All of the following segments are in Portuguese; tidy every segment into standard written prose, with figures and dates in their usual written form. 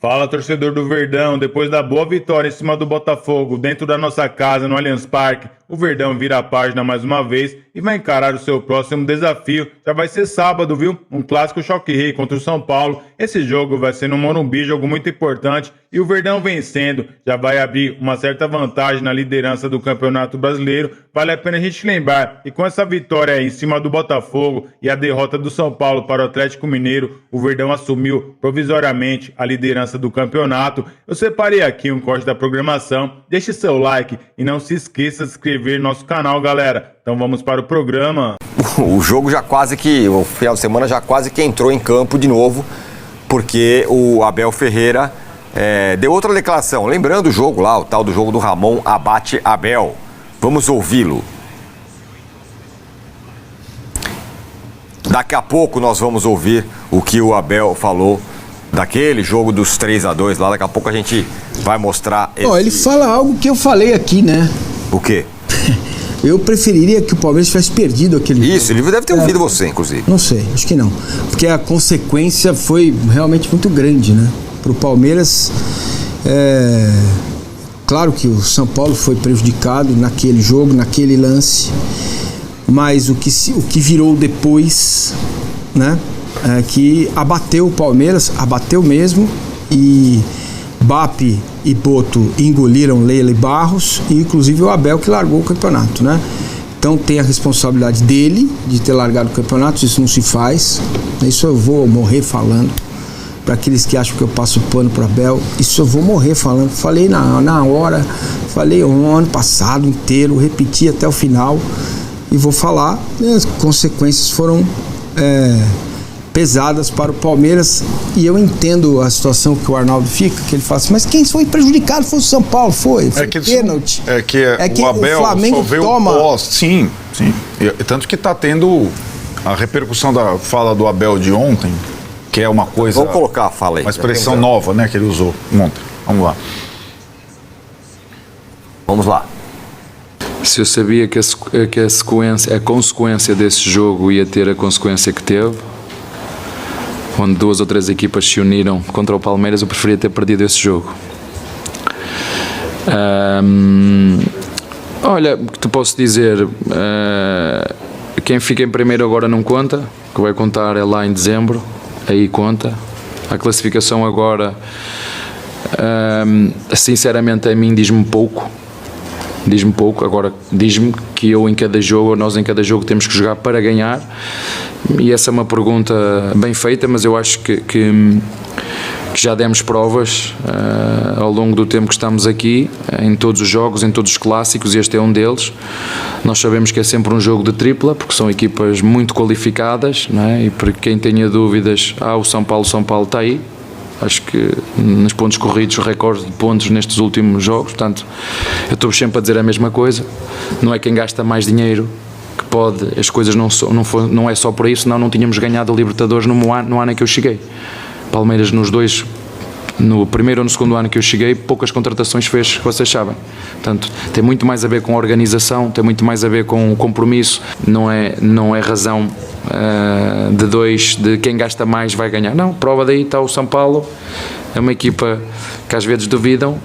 Fala, torcedor do Verdão. Depois da boa vitória em cima do Botafogo dentro da nossa casa no Allianz Parque, o Verdão vira a página mais uma vez e vai encarar o seu próximo desafio. Já vai ser sábado, viu? Um clássico choque rei contra o São Paulo. Esse jogo vai ser no Morumbi, jogo muito importante. E o Verdão vencendo já vai abrir uma certa vantagem na liderança do Campeonato Brasileiro. Vale a pena a gente lembrar que com essa vitória aí em cima do Botafogo e a derrota do São Paulo para o Atlético Mineiro, o Verdão assumiu provisoriamente a liderança do campeonato. Eu separei aqui um corte da programação. Deixe seu like e não se esqueça de se inscrever no nosso canal, galera. Então vamos para o programa. O jogo já quase que, o final de semana já quase que entrou em campo de novo, porque o Abel Ferreira deu outra declaração. Lembrando o jogo lá, o tal do jogo do Ramon Abate Abel. Vamos ouvi-lo. Daqui a pouco nós vamos ouvir o que o Abel falou daquele jogo dos 3-2 lá. Daqui a pouco a gente vai mostrar. Ele fala algo que eu falei aqui, né? O quê? Eu preferiria que o Palmeiras tivesse perdido aquele jogo. Isso, ele deve ter ouvido você, inclusive. Não sei, acho que não. Porque a consequência foi realmente muito grande, né? Para o Palmeiras, claro que o São Paulo foi prejudicado naquele jogo, naquele lance, mas o que virou depois, né? Que abateu o Palmeiras, abateu mesmo, e Bape e Boto engoliram Leila e Barros, e inclusive o Abel que largou o campeonato, né? Então tem a responsabilidade dele de ter largado o campeonato. Isso não se faz, isso eu vou morrer falando. Para aqueles que acham que eu passo pano para Abel, isso eu vou morrer falando. Falei na hora, falei o ano passado inteiro, repeti até o final e vou falar. As consequências foram pesadas para o Palmeiras, e eu entendo a situação que o Arnaldo fica, que ele fala assim, mas quem foi prejudicado foi o São Paulo, foi pênalti. O Abel o Flamengo só veio toma... Sim. Tanto que está tendo a repercussão da fala do Abel de ontem, que é uma coisa... Vamos colocar a fala aí. Uma expressão nova, né, que ele usou ontem. Vamos lá. Vamos lá. Se eu sabia que a consequência desse jogo ia ter a consequência que teve, onde 2 ou 3 equipas se uniram contra o Palmeiras, eu preferia ter perdido esse jogo. Olha, o que te posso dizer, quem fica em primeiro agora não conta, o que vai contar é lá em dezembro, aí conta. A classificação agora, sinceramente a mim diz-me pouco, agora diz-me que nós em cada jogo temos que jogar para ganhar, e essa é uma pergunta bem feita, mas eu acho que já demos provas ao longo do tempo que estamos aqui, em todos os jogos, em todos os clássicos, e este é um deles. Nós sabemos que é sempre um jogo de tripla, porque são equipas muito qualificadas, não é? E para quem tenha dúvidas, o São Paulo está aí. Acho que nos pontos corridos, o recorde de pontos nestes últimos jogos. Portanto, eu estou sempre a dizer a mesma coisa. Não é quem gasta mais dinheiro que pode. As coisas não é só por isso, senão não tínhamos ganhado a Libertadores no ano em que eu cheguei. Palmeiras no primeiro ou no segundo ano que eu cheguei, poucas contratações fez, que vocês sabem. Portanto, tem muito mais a ver com a organização, tem muito mais a ver com o compromisso. Não é razão de quem gasta mais vai ganhar. Não, prova daí está o São Paulo, é uma equipa que às vezes duvidam,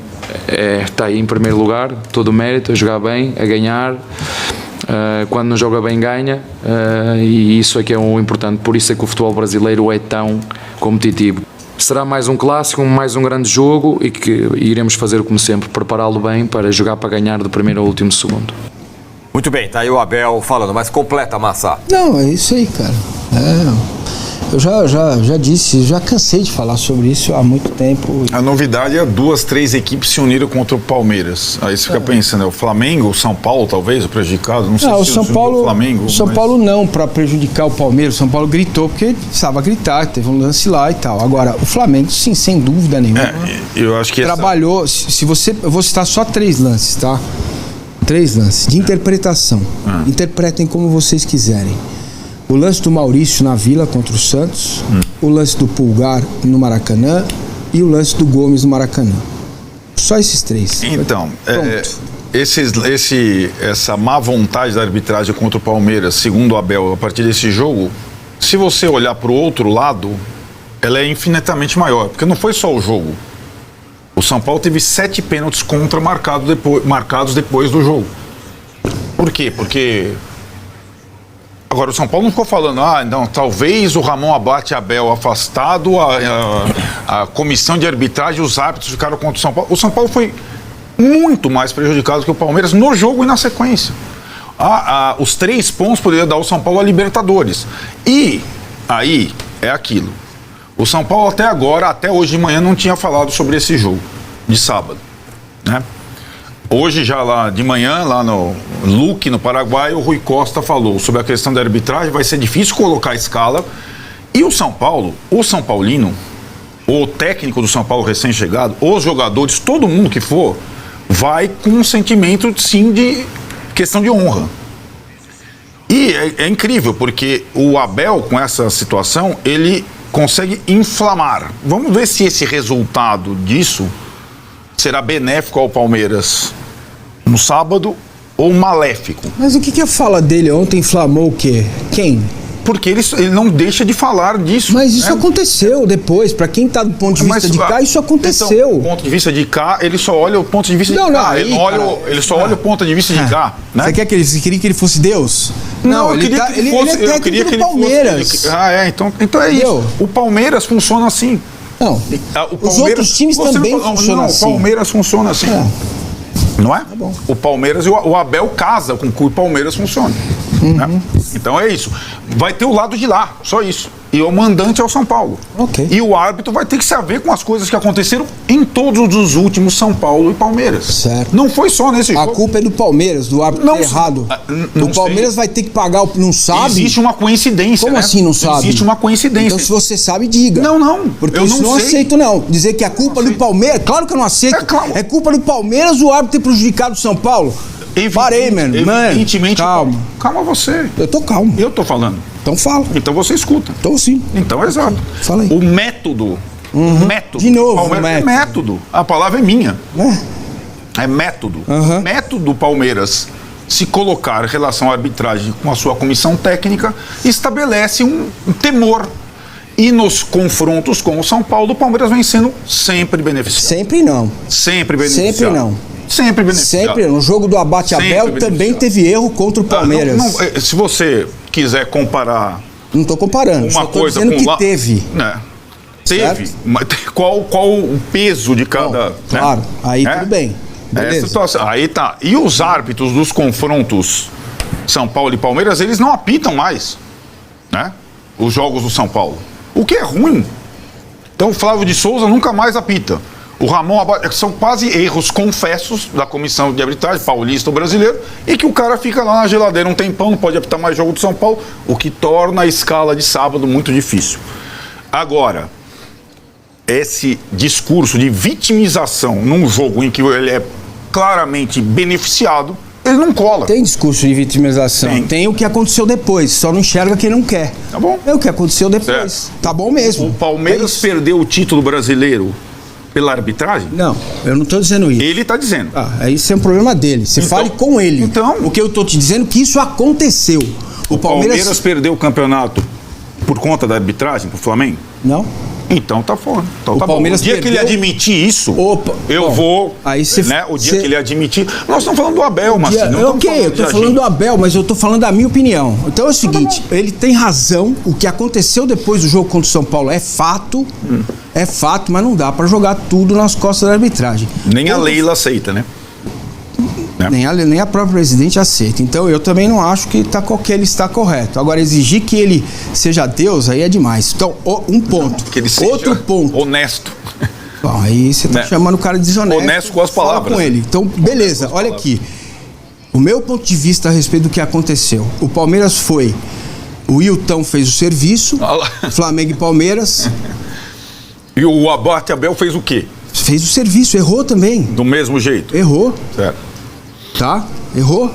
está aí em primeiro lugar, todo o mérito, a jogar bem, a ganhar. Quando não joga bem ganha, e isso é que é o importante. Por isso é que o futebol brasileiro é tão competitivo. Será mais um clássico, mais um grande jogo, e que iremos fazer como sempre, prepará-lo bem para jogar para ganhar do primeiro ao último segundo. Muito bem, tá aí o Abel falando, mas completa, Massa. Não, é isso aí, cara. Eu já disse, já cansei de falar sobre isso há muito tempo. A novidade é 2, 3 equipes se uniram contra o Palmeiras. Aí você fica pensando, o Flamengo, o São Paulo talvez, o prejudicado, não sei se o São Paulo, o Flamengo. São Paulo não, para prejudicar o Palmeiras. O São Paulo gritou porque precisava gritar, teve um lance lá e tal. Agora, o Flamengo, sim, sem dúvida nenhuma. Eu acho que trabalhou, eu vou citar só 3 lances, tá? 3 lances de interpretação. Interpretem como vocês quiserem. O lance do Maurício na Vila contra o Santos, o lance do Pulgar no Maracanã e o lance do Gomes no Maracanã. Só esses 3. Então, essa má vontade da arbitragem contra o Palmeiras, segundo o Abel, a partir desse jogo, se você olhar para o outro lado, ela é infinitamente maior, porque não foi só o jogo. O São Paulo teve 7 pênaltis contra marcados depois do jogo. Por quê? Porque agora o São Paulo não ficou falando, não, talvez o Ramon Abate Abel afastado, a comissão de arbitragem, os árbitros ficaram contra o São Paulo. O São Paulo foi muito mais prejudicado que o Palmeiras no jogo e na sequência. Os 3 pontos poderiam dar ao São Paulo a Libertadores. E aí é aquilo. O São Paulo até agora, até hoje de manhã, não tinha falado sobre esse jogo de sábado, né? Hoje já lá de manhã, lá no Luque, no Paraguai, o Rui Costa falou sobre a questão da arbitragem, vai ser difícil colocar a escala. E o São Paulo, o São Paulino, o técnico do São Paulo recém-chegado, os jogadores, todo mundo que for, vai com um sentimento, sim, de questão de honra. E é incrível, porque o Abel, com essa situação, ele consegue inflamar. Vamos ver se esse resultado disso será benéfico ao Palmeiras no sábado ou maléfico. Mas o que a fala dele ontem inflamou o quê? Quem? Porque ele não deixa de falar disso. Mas isso aconteceu depois. Pra quem tá do ponto de vista de cá, isso aconteceu. Então, do ponto de vista de cá, ele só olha o ponto de vista de cá. Ele só olha o ponto de vista de cá. Né? Você queria que ele fosse Deus? Não, ele é técnico do Palmeiras. Então é isso. O Palmeiras funciona assim. Não, os outros times também funcionam assim. O Palmeiras funciona assim. Não é? Tá bom. O Palmeiras e o Abel casa com que o Palmeiras funcione. Né? Então é isso. Vai ter o lado de lá, só isso. E o mandante é o São Paulo. Okay. E o árbitro vai ter que se haver com as coisas que aconteceram em todos os últimos São Paulo e Palmeiras. Certo. Não foi só nesse jogo. A culpa é do Palmeiras, do árbitro errado. O Palmeiras vai ter que pagar, não sabe? Existe uma coincidência. Como assim não sabe? Existe uma coincidência. Então se você sabe, diga. Não. Porque eu não aceito, não. Dizer que a culpa é do Palmeiras, claro que eu não aceito. É culpa do Palmeiras o árbitro ter prejudicado o São Paulo. Parei, mano. Evidentemente, calma. Calma você. Eu tô calmo. Eu tô falando. Então fala. Então você escuta. Tô sim. Então, exato. Fala aí. O método. Método. De novo, Palmeiras é método. A palavra é minha. É método. O método do Palmeiras se colocar em relação à arbitragem com a sua comissão técnica estabelece um temor. E nos confrontos com o São Paulo, o Palmeiras vem sendo sempre beneficiado. Sempre não. Sempre beneficiado. Sempre não. Sempre beneficiado. Sempre. No jogo do Abate Abel também teve erro contra o Palmeiras. Se você quiser comparar... Não estou comparando. Uma coisa dizendo com que teve. Né? Teve. Mas qual o peso de cada... Bom, claro. Né? Aí tudo bem. Beleza. Situação. Aí tá. E os árbitros dos confrontos São Paulo e Palmeiras, eles não apitam mais, né? Os jogos do São Paulo. O que é ruim. Então o Flávio de Souza nunca mais apita. O Ramon Abate, são quase erros confessos da comissão de arbitragem, paulista ou brasileiro, e que o cara fica lá na geladeira um tempão, não pode apitar mais jogo do São Paulo, o que torna a escala de sábado muito difícil. Agora, esse discurso de vitimização num jogo em que ele é claramente beneficiado, ele não cola. Tem discurso de vitimização. Tem o que aconteceu depois, só não enxerga quem não quer. Tá bom. É o que aconteceu depois. Certo. Tá bom mesmo. O Palmeiras perdeu o título brasileiro pela arbitragem? Não, eu não estou dizendo isso. Ele está dizendo. Isso é um problema dele. Você fale com ele. Então, o que eu estou te dizendo é que isso aconteceu. O Palmeiras perdeu o campeonato por conta da arbitragem pro Flamengo? Não. Então tá fora. Então, o Palmeiras bom. O dia que ele admitir isso, eu vou. Aí o dia que ele admitir. Nós estamos falando do Abel, Marcinho. Eu tô falando do Abel, mas eu tô falando da minha opinião. Então é o seguinte: ele tem razão. O que aconteceu depois do jogo contra o São Paulo é fato. É fato, mas não dá pra jogar tudo nas costas da arbitragem. Nem a Leila aceita, né? Nem a própria presidente aceita. Então eu também não acho que ele está correto. Agora, exigir que ele seja Deus, aí é demais. Então, um ponto. Que ele seja outro ponto. Honesto. Bom, aí você tá chamando o cara de desonesto. Honesto com as palavras. Fala com ele. Então, beleza, olha aqui. O meu ponto de vista a respeito do que aconteceu. O Palmeiras foi. O Wilton fez o serviço. Flamengo e Palmeiras. E o Abate Abel fez o quê? Fez o serviço, errou também. Do mesmo jeito? Errou. Certo. Tá? Errou.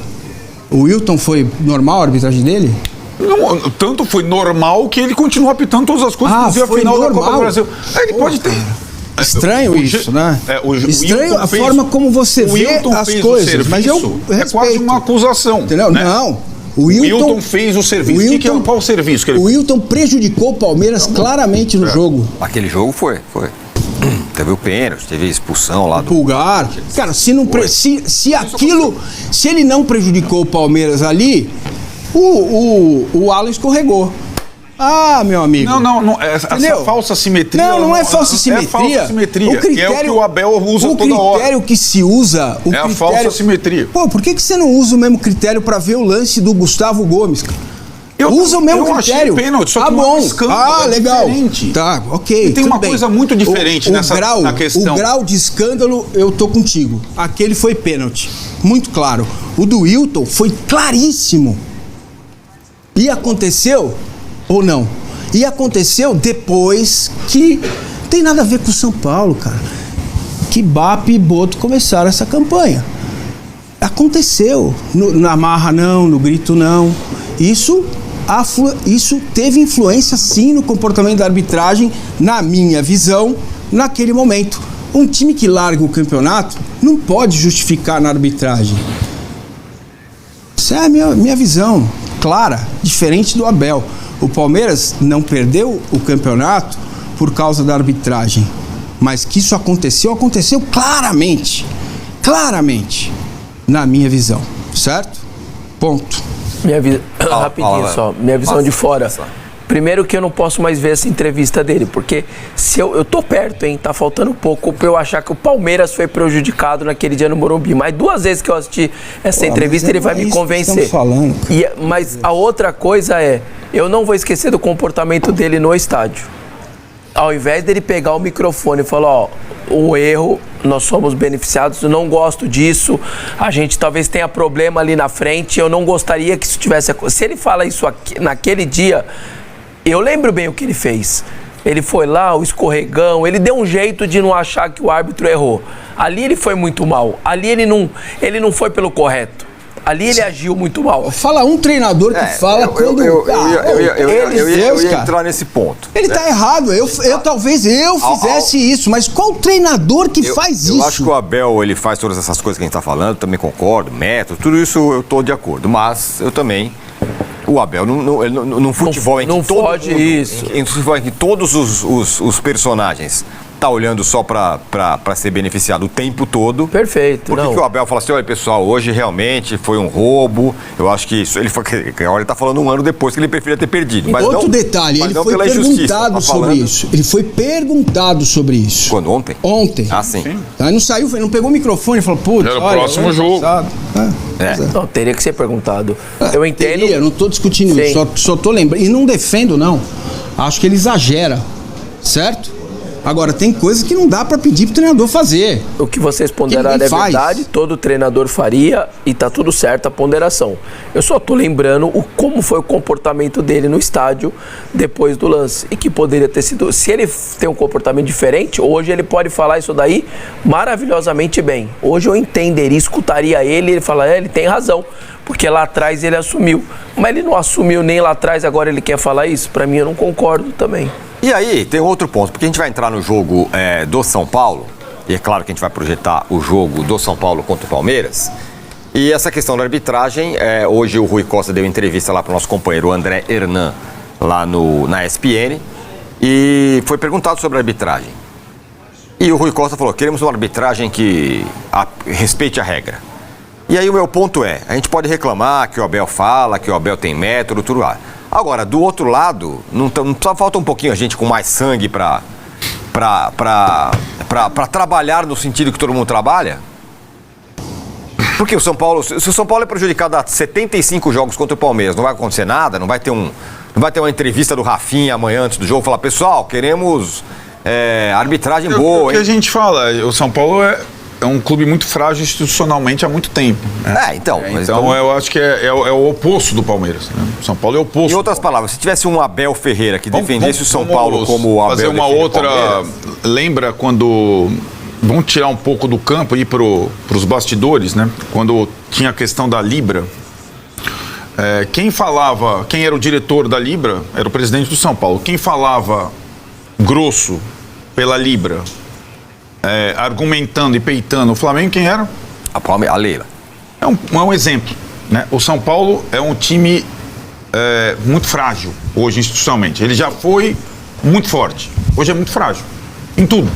O Wilton foi normal a arbitragem dele? Não, tanto foi normal que ele continua apitando todas as coisas. Foi a final normal. da Copa do Brasil. Ele pode ter. Estranho isso, né? Estranho a forma como você vê as coisas. Mas eu respeito. É quase uma acusação. Entendeu? Né? Não. O Wilton fez o serviço. Qual o serviço que ele O fez? Wilton prejudicou o Palmeiras claramente no jogo. Aquele jogo foi. Teve o pênalti, teve a expulsão lá do... Pulgar. Cara, se ele não prejudicou o Palmeiras ali, o Alan escorregou. Ah, meu amigo. Não. Essa falsa simetria... Não é falsa simetria. É falsa simetria. O critério, é o que o Abel usa toda hora. O critério que se usa... É a falsa simetria. Pô, por que você não usa o mesmo critério pra ver o lance do Gustavo Gomes, cara? Usa o mesmo critério. Achei pênalti, só que bom. não é um escândalo, Legal. Diferente. Tá, ok. E tem uma coisa muito diferente na questão. O grau de escândalo, eu tô contigo. Aquele foi pênalti. Muito claro. O do Wilton foi claríssimo. E aconteceu ou não? E aconteceu depois que tem nada a ver com o São Paulo, cara. Que Bap e Boto começaram essa campanha. Aconteceu. Na marra não, no grito não. Isso teve influência sim no comportamento da arbitragem, na minha visão, naquele momento. Um time que larga o campeonato não pode justificar na arbitragem. Essa é a minha visão, clara, diferente do Abel. O Palmeiras não perdeu o campeonato por causa da arbitragem. Mas que isso aconteceu claramente. Claramente, na minha visão. Certo? Ponto. Rapidinho só, minha visão de fora. Primeiro que eu não posso mais ver essa entrevista dele, porque se eu tô perto, hein? Tá faltando pouco pra eu achar que o Palmeiras foi prejudicado naquele dia no Morumbi. Mas 2 vezes que eu assisti essa entrevista, ele vai me convencer. Mas a outra coisa é, eu não vou esquecer do comportamento dele no estádio. Ao invés dele pegar o microfone e falar, ó, um erro, nós somos beneficiados, eu não gosto disso, a gente talvez tenha problema ali na frente, eu não gostaria que isso tivesse acontecido. Se ele fala isso aqui, naquele dia, eu lembro bem o que ele fez. Ele foi lá, o escorregão, ele deu um jeito de não achar que o árbitro errou. Ali ele foi muito mal, ali ele não foi pelo correto. Ali ele agiu muito mal. Fala um treinador que fala quando... Eu ia entrar nesse ponto. Ele tá errado. Talvez eu fizesse isso, mas qual treinador que faz isso? Eu acho que o Abel, ele faz todas essas coisas que a gente tá falando, também concordo, método, tudo isso eu tô de acordo. Mas eu também... O Abel, no futebol em que em que todos os personagens tá olhando só pra ser beneficiado o tempo todo. Perfeito. Por que o Abel fala assim, olha pessoal, hoje realmente foi um roubo, eu acho que isso, agora ele tá falando um ano depois que ele preferia ter perdido. Mas outro detalhe, ele foi perguntado sobre isso. Ele foi perguntado sobre isso. Quando? Ontem? Ontem. Ah, sim. Aí não saiu, não pegou o microfone e falou, putz, era o próximo jogo. Não, teria que ser perguntado. Eu entendo. Eu não tô discutindo isso, só tô lembrando. E não defendo, não. Acho que ele exagera, certo? Agora, tem coisas que não dá pra pedir pro treinador fazer. O que vocês ponderaram é verdade, todo treinador faria e tá tudo certo a ponderação. Eu só tô lembrando como foi o comportamento dele no estádio depois do lance. E que poderia ter sido... Se ele tem um comportamento diferente, hoje ele pode falar isso daí maravilhosamente bem. Hoje eu entenderia, escutaria ele falar, ele tem razão. Porque lá atrás ele assumiu. Mas ele não assumiu nem lá atrás, agora ele quer falar isso? Pra mim eu não concordo também. E aí, tem outro ponto, porque a gente vai entrar no jogo do São Paulo, e é claro que a gente vai projetar o jogo do São Paulo contra o Palmeiras, e essa questão da arbitragem, hoje o Rui Costa deu entrevista lá para o nosso companheiro André Hernan, lá na ESPN, e foi perguntado sobre a arbitragem. E o Rui Costa falou, queremos uma arbitragem que respeite a regra. E aí o meu ponto é, a gente pode reclamar que o Abel fala, que o Abel tem método, tudo lá. Agora, do outro lado, não só falta um pouquinho a gente com mais sangue pra trabalhar no sentido que todo mundo trabalha? Porque o São Paulo, se o São Paulo é prejudicado a 75 jogos contra o Palmeiras, não vai acontecer nada, não vai ter uma entrevista do Rafinha amanhã antes do jogo, falar, pessoal, queremos arbitragem boa. O que a gente fala, o São Paulo é um clube muito frágil institucionalmente há muito tempo. Né? Então eu acho que é o oposto do Palmeiras. Né? São Paulo é o oposto. Em outras palavras, se tivesse um Abel Ferreira que defendesse o São Paulo como o Abel fazer uma outra. Lembra quando. Vamos tirar um pouco do campo e ir para os bastidores, né? Quando tinha a questão da Libra. Quem era o diretor da Libra era o presidente do São Paulo. Quem falava grosso pela Libra, argumentando e peitando o Flamengo, quem era? A Leila. É um exemplo. né? O São Paulo é um time muito frágil hoje institucionalmente. Ele já foi muito forte. Hoje é muito frágil em tudo,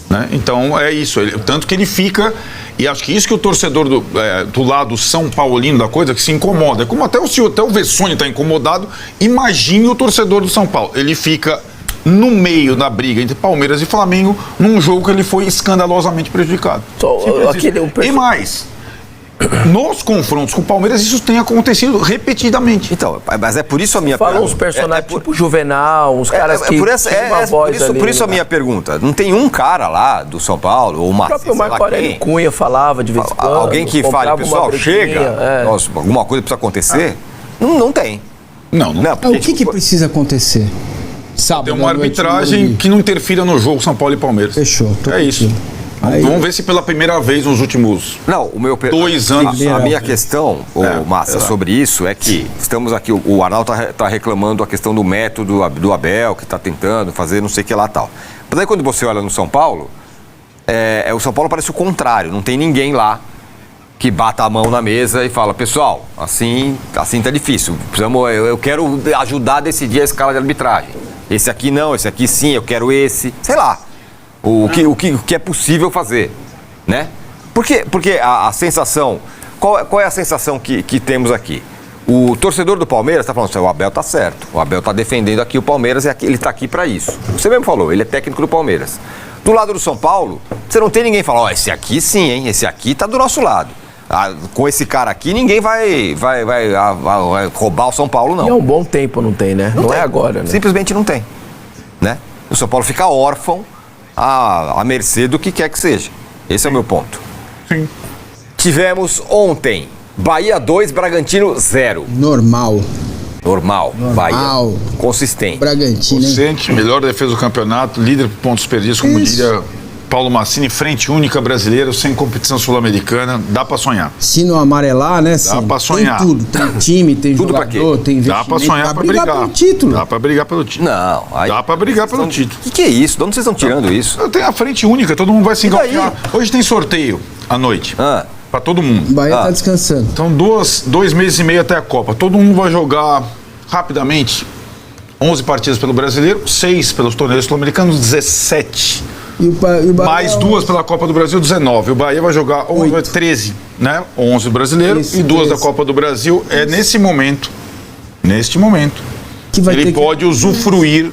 né? Então é isso. Tanto que ele fica, e acho que isso que o torcedor do lado São Paulino da coisa que se incomoda. Como até o Vessone está incomodado, imagine o torcedor do São Paulo. Ele fica no meio da briga entre Palmeiras e Flamengo num jogo que ele foi escandalosamente prejudicado. E mais, nos confrontos com o Palmeiras isso tem acontecido repetidamente. Então, mas é por isso a minha pergunta. Fala uns personagens tipo Juvenal, uns caras que por isso a minha pergunta. Não tem um cara lá do São Paulo, ou uma... O próprio Marco Aurélio Cunha falava de vez em quando. Alguém que fale, pessoal, chega, nossa, alguma coisa precisa acontecer. Não tem. Não o que precisa acontecer? Sábado, tem uma arbitragem que não interfira no jogo São Paulo e Palmeiras. Fechou. É isso. Vamos ver se pela primeira vez nos últimos 2 anos. A minha questão, Massa, sobre isso é que estamos aqui, o Arnaldo está reclamando a questão do método do Abel, que está tentando fazer não sei o que lá e tal. Mas aí quando você olha no São Paulo, o São Paulo parece o contrário, não tem ninguém lá que bata a mão na mesa e fala, pessoal, assim tá difícil, eu quero ajudar a decidir a escala de arbitragem. Esse aqui não, esse aqui sim, eu quero esse, sei lá. O que é possível fazer, né? Porque a sensação... Qual é a sensação que temos aqui? O torcedor do Palmeiras está falando assim, o Abel tá certo, o Abel tá defendendo aqui o Palmeiras e ele tá aqui para isso. Você mesmo falou, ele é técnico do Palmeiras. Do lado do São Paulo, você não tem ninguém que fala, esse aqui sim, hein? Esse aqui tá do nosso lado. Com esse cara aqui, ninguém vai roubar o São Paulo, não. E há um bom tempo não tem, né? Não é agora, né? Simplesmente não tem, né? O São Paulo fica órfão à mercê do que quer que seja. Esse é o meu ponto. Sim. Tivemos ontem Bahia 2, Bragantino 0. Normal. Bahia. Consistente. Bragantino. Consistente, melhor defesa do campeonato, líder por pontos perdidos, como diria Paulo Massini, frente única brasileira, sem competição sul-americana, dá pra sonhar. Se não amarelar, né? Dá pra sonhar. Tem tudo, tem time, tem tudo jogador, tem investimento. Dá pra sonhar, pra brigar pelo título. Dá pra brigar pelo título. Não. Dá pra brigar pelo título. O que é isso? De onde vocês estão tirando isso? Tem a frente única, todo mundo vai se engalfinhar. Hoje tem sorteio à noite. Pra todo mundo. O Bahia tá descansando. Então, 2 meses e meio até a Copa. Todo mundo vai jogar rapidamente 11 partidas pelo Brasileiro, 6 pelos torneios sul-americanos, 17. E o Bahia mais 2 pela Copa do Brasil, 19. O Bahia vai jogar 13, né? 11 brasileiro e 2 da Copa do Brasil. É neste momento, que vai ele pode usufruir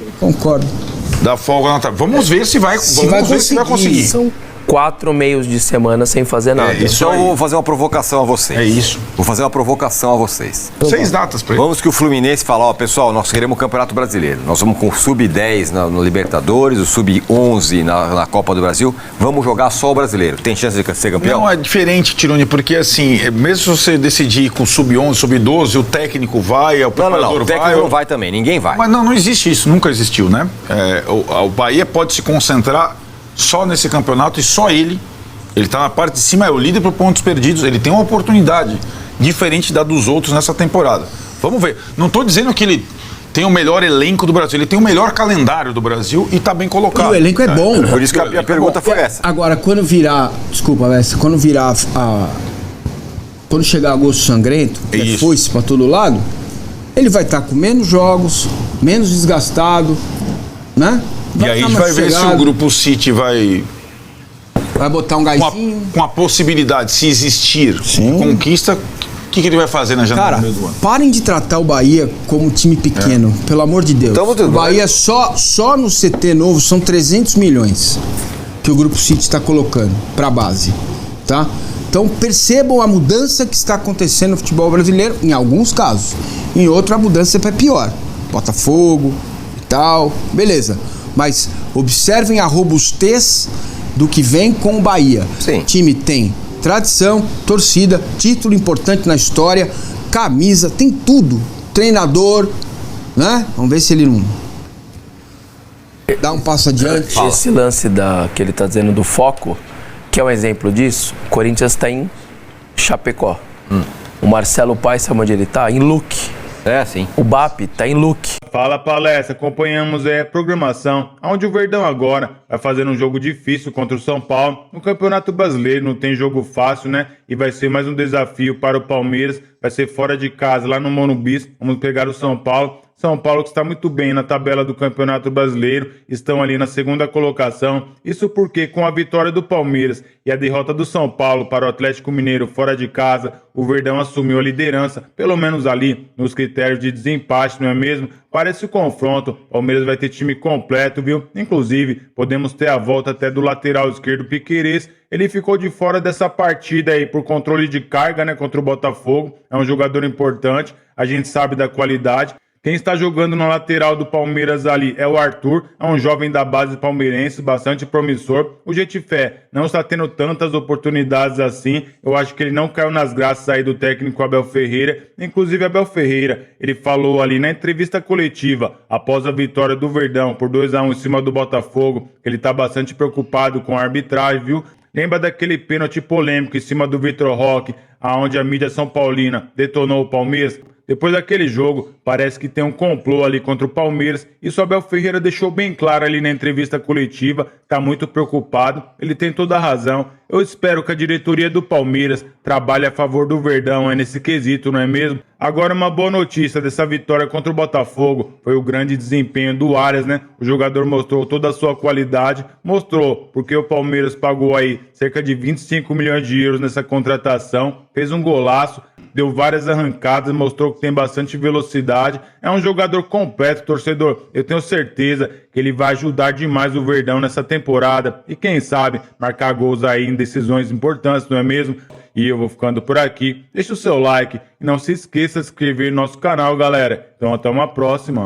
da folga na tarde. Vamos ver se vai conseguir. São 4 meios de semana sem fazer nada. Então eu vou fazer uma provocação a vocês. É isso. Vou fazer uma provocação a vocês. 6 datas pra ele. Vamos que o Fluminense fala, pessoal, nós queremos o Campeonato Brasileiro. Nós vamos com o Sub-10 no Libertadores, o Sub-11 na Copa do Brasil. Vamos jogar só o Brasileiro. Tem chance de ser campeão? Não, é diferente, Tironi, porque assim, mesmo se você decidir com o Sub-11, Sub-12, o técnico vai, o preparador vai... o técnico não vai também, ninguém vai. Mas não existe isso, nunca existiu, né? O Bahia pode se concentrar só nesse campeonato e só ele está na parte de cima, é o líder por pontos perdidos, ele tem uma oportunidade diferente da dos outros nessa temporada. Vamos ver. Não estou dizendo que ele tem o melhor elenco do Brasil, ele tem o melhor calendário do Brasil e está bem colocado. E o elenco é bom. Por isso que a minha pergunta foi essa. Agora, quando virar, quando chegar agosto sangrento, que foice para todo lado, ele vai estar com menos jogos, menos desgastado, né? E aí a gente vai ver se o Grupo City vai botar um gásinho. Com a possibilidade, se existir conquista, o que ele vai fazer na janela do meio do ano? Parem de tratar o Bahia como time pequeno, pelo amor de Deus. Então, o Bahia só no CT novo são 300 milhões que o Grupo City está colocando para a base, tá? Então percebam a mudança que está acontecendo no futebol brasileiro, em alguns casos. Em outros a mudança é pior. Botafogo e tal, beleza. Mas observem a robustez do que vem com o Bahia. Sim. O time tem tradição, torcida, título importante na história, camisa, tem tudo. Treinador, né? Vamos ver se ele não dá um passo adiante. Esse lance que ele está dizendo do foco, que é um exemplo disso, o Corinthians está em Chapecó. O Marcelo Paes, sabe onde ele está? Em Luque. É, sim. O BAP tá em look. Fala palestra, acompanhamos a programação, onde o Verdão agora vai fazer um jogo difícil contra o São Paulo. No Campeonato Brasileiro não tem jogo fácil, né? E vai ser mais um desafio para o Palmeiras, vai ser fora de casa, lá no Morumbi, vamos pegar o São Paulo. São Paulo que está muito bem na tabela do Campeonato Brasileiro, estão ali na segunda colocação. Isso porque com a vitória do Palmeiras e a derrota do São Paulo para o Atlético Mineiro fora de casa, o Verdão assumiu a liderança, pelo menos ali nos critérios de desempate, não é mesmo? Para esse confronto, o Palmeiras vai ter time completo, viu? Inclusive, podemos ter a volta até do lateral esquerdo Piquerez. Ele ficou de fora dessa partida aí por controle de carga, né, contra o Botafogo. É um jogador importante, a gente sabe da qualidade. Quem está jogando na lateral do Palmeiras ali é o Arthur, é um jovem da base palmeirense, bastante promissor. O Jetifé não está tendo tantas oportunidades assim, eu acho que ele não caiu nas graças aí do técnico Abel Ferreira. Inclusive Abel Ferreira, ele falou ali na entrevista coletiva, após a vitória do Verdão por 2-1 em cima do Botafogo, que ele está bastante preocupado com a arbitragem, viu? Lembra daquele pênalti polêmico em cima do Vitor Roque, aonde a mídia São Paulina detonou o Palmeiras? Depois daquele jogo, parece que tem um complô ali contra o Palmeiras. Isso o Abel Ferreira deixou bem claro ali na entrevista coletiva. Tá muito preocupado, ele tem toda a razão. Eu espero que a diretoria do Palmeiras trabalhe a favor do Verdão nesse quesito, não é mesmo? Agora, uma boa notícia dessa vitória contra o Botafogo foi o grande desempenho do Arias, né? O jogador mostrou toda a sua qualidade, mostrou porque o Palmeiras pagou aí cerca de 25 milhões de euros nessa contratação, fez um golaço, deu várias arrancadas, mostrou que tem bastante velocidade. É um jogador completo, torcedor. Eu tenho certeza que ele vai ajudar demais o Verdão nessa temporada e quem sabe marcar gols aí em decisões importantes, não é mesmo? E eu vou ficando por aqui. Deixa o seu like e não se esqueça de se inscrever no nosso canal, galera. Então até uma próxima.